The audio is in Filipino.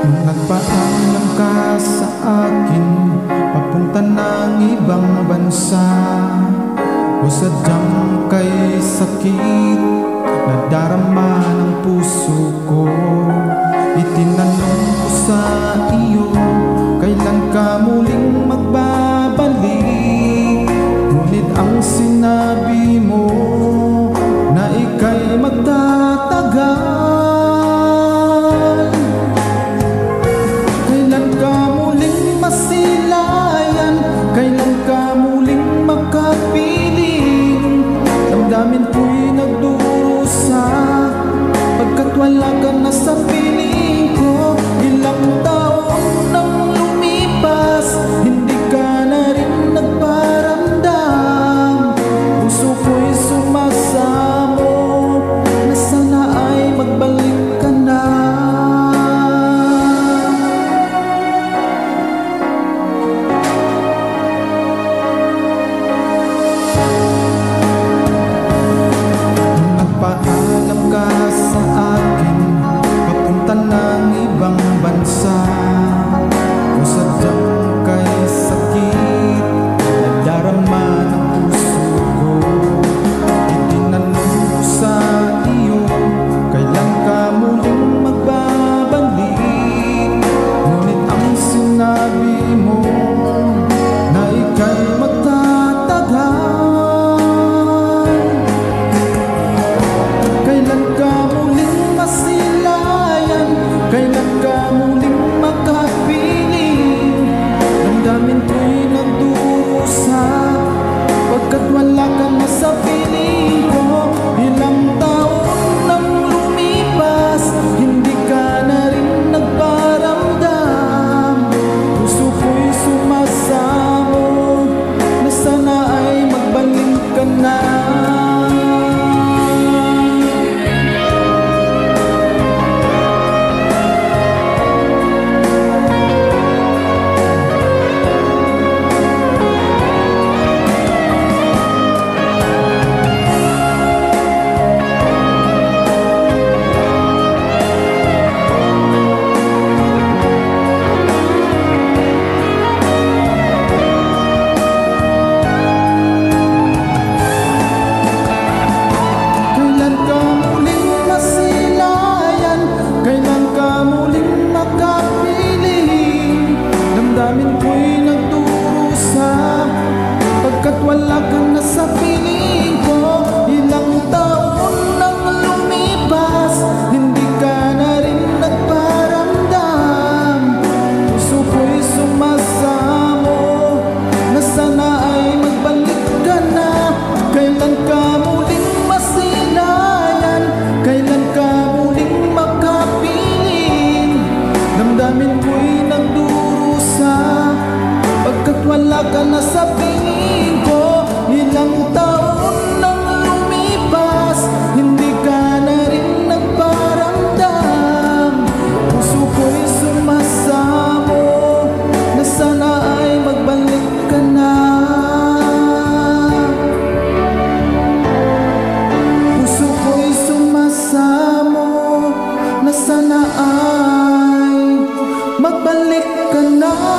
Nagpaalam ka sa akin papunta ng ibang bansa, o sadyang kay sakit nadarama ng puso ko. Itinanong ko sa iyo, kailan ka muling magbabalik? Ngunit ang sinabi mo na ika'y magtatagal. Kailan ka muling masilayan? Kailan ka muling makapiling? Damdamin ko'y nagdurusa pagkat wala ka na sa piling ko. Ilang taon nang lumipas, hindi ka na rin nagparamdam. Puso ko'y sumasamo na sana ay magbalik ka na. Nagpaalam ka sa akin papunta ng ibang bansa, o sadyang kay sakit nadarama ng puso ko. Itinanong ko sa iyo, kailan ka muling magbabalik? Ngunit ang sinabi mo na ika'y magtatagal. Kailan ka muling masilayan? Kailan ka muling makapiling? Damdamin ko'y nagdurusa pagkat wala ka na sa piling ko. Ilang taon nang lumipas, hindi ka na rin nagparamdam. Puso ko'y sumasamo na sana ay magbalik ka na. Kailan ka muling masilayan? Kailan ka muling makapiling? Damdamin ko'y nagdurusa pagkat wala ka na sa piling ko. Ilang taon nang lumipas, hindi ka na rin nagparamdam. Puso ko'y sumasamo na sana ay magbalik ka na. Kailan ka muling masilayan? Kailan ka muling makapiling? Damdamin ko'y nagdurusa pagkat wala ka na sa piling ko. Ilang taon nang lumipas, hindi ka na rin nagparamdam. Puso ko'y sumasamo na sana ay magbalik ka na. Puso ko'y sumasamo na sana ay magbalik ka na.